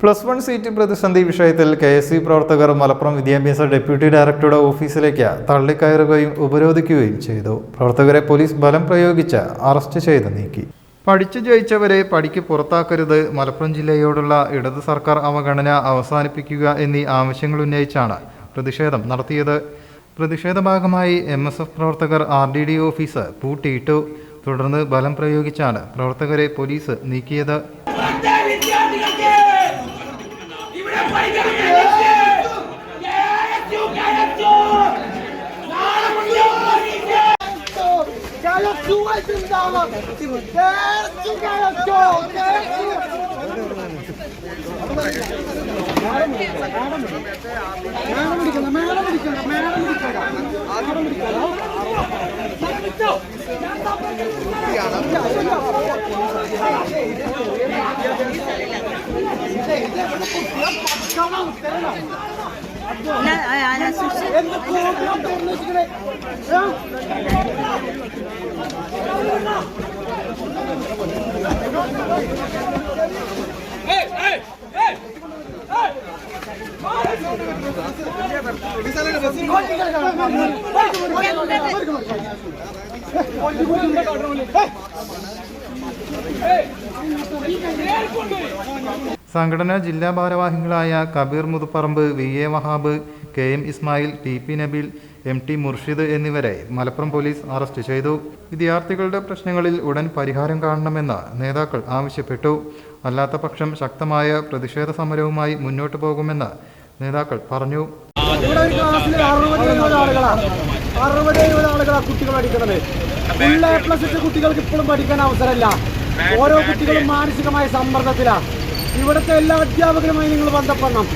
+1 seat പ്രതിസന്ധി വിഷയത്തിൽ KSU പ്രവർത്തകർ മലപ്പുറം വിദ്യാഭ്യാസ ഡെപ്യൂട്ടി ഡയറക്ടറുടെ ഓഫീസിലേക്ക് തള്ളിക്കയറുകയും ഉപരോധിക്കുകയും ചെയ്തു. പ്രവർത്തകരെ പോലീസ് ബലം പ്രയോഗിച്ച് അറസ്റ്റ് ചെയ്ത് നീക്കി. പഠിച്ചു ജയിച്ചവരെ പടിക്ക് പുറത്താക്കരുത്, മലപ്പുറം ജില്ലയോടുള്ള ഇടത് സർക്കാർ അവഗണന അവസാനിപ്പിക്കുക എന്നീ ആവശ്യങ്ങൾ ഉന്നയിച്ചാണ് പ്രതിഷേധം നടത്തിയത്. പ്രതിഷേധ ഭാഗമായി MSF പ്രവർത്തകർ RDD ഓഫീസ് പൂട്ടിയിട്ടു. തുടർന്ന് ബലം പ്രയോഗിച്ചാണ് പ്രവർത്തകരെ പോലീസ് നീക്കിയത്. സംഘടനാ ജില്ലാ ഭാരവാഹികളായ Kabir Muthuparamba, VA Wahab, KM Ismail, TP Nabeel, MT Murshid എന്നിവരെ മലപ്പുറം പോലീസ് അറസ്റ്റ് ചെയ്തു. വിദ്യാർത്ഥികളുടെ പ്രശ്നങ്ങളിൽ ഉടൻ പരിഹാരം കാണണമെന്ന് നേതാക്കൾ ആവശ്യപ്പെട്ടു. അല്ലാത്ത പക്ഷം ശക്തമായ പ്രതിഷേധ സമരവുമായി മുന്നോട്ട് പോകുമെന്ന് നേതാക്കൾ പറഞ്ഞു. കുട്ടികൾ പഠിക്കുന്നത് കുട്ടികൾക്ക് ഇപ്പോഴും പഠിക്കാൻ അവസരമില്ല. ഓരോ കുട്ടികളും മാനസികമായ സമ്മർദ്ദത്തിലാണ്. ഇവിടുത്തെ എല്ലാ അധ്യാപകരുമായി നിങ്ങൾ ബന്ധപ്പെടണം,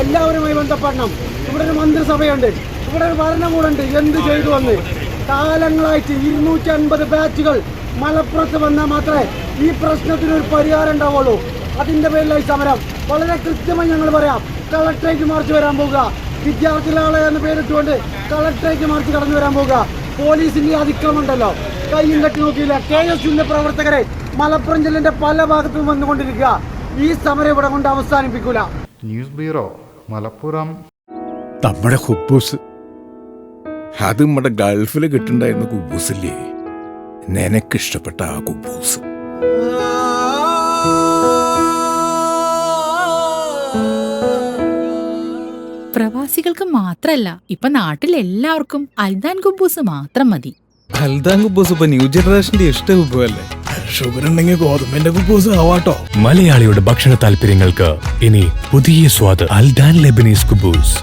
എല്ലാവരുമായി ബന്ധപ്പെടണം. ഇവിടെ ഒരു മന്ത്രിസഭയുണ്ട്, ഇവിടെ ഒരു ഭരണകൂടമുണ്ട്. എന്ത് ചെയ്തു വന്ന് കാലങ്ങളായിട്ട് 250 ബാച്ചുകൾ മലപ്പുറത്ത് വന്നാൽ മാത്രമേ ഈ പ്രശ്നത്തിനൊരു പരിഹാരം ഉണ്ടാവുള്ളൂ. അതിൻ്റെ പേരിലായി സമരം. വളരെ കൃത്യമായി ഞങ്ങൾ പറയാം, കളക്ടറേറ്റ് മാർച്ച് വരാൻ പോകുക. വിദ്യാർത്ഥികളെ എന്ന് പേരിട്ടുകൊണ്ട് കളക്ടറേറ്റ് മാർച്ച് കടന്നു വരാൻ പോകുക. പോലീസിന്റെ അതിക്രമമുണ്ടല്ലോ, കയ്യും കെട്ടി നോക്കിയില്ല. KSUവിന്റെ പ്രവർത്തകരെ മലപ്പുറം ജില്ലയുടെ പല ഭാഗത്തും വന്നുകൊണ്ടിരിക്കുക. ഈ സമരം ഇവിടെ കൊണ്ട് അവസാനിപ്പിക്കൂല. News bureau, Malappuram. നമ്മുടെ കുബൂസ്, അത് നമ്മുടെ ഗൾഫിൽ കിട്ടുണ്ടായിരുന്ന കുബൂസില്ലേ, നിനക്കിഷ്ടപ്പെട്ട ആ കുബൂസ്. പ്രവാസികൾക്ക് മാത്രല്ല, ഇപ്പൊ നാട്ടിൽ എല്ലാവർക്കും അൽദാൻ കുബൂസ് മാത്രം മതി. അൽദാൻ കുബൂസ് ഇപ്പൊ ന്യൂ ജനറേഷന്റെ ഇഷ്ട കുബുവല്ലേ. ഷുഗർ ഉണ്ടെങ്കിൽ ഗോതമ്പിന്റെ കുബൂസ് ആവാട്ടോ. മലയാളിയുടെ ഭക്ഷണ താല്പര്യങ്ങൾക്ക് ഇനി പുതിയ സ്വാദ്. അൽദാൻ ലെബനീസ് കുബൂസ്.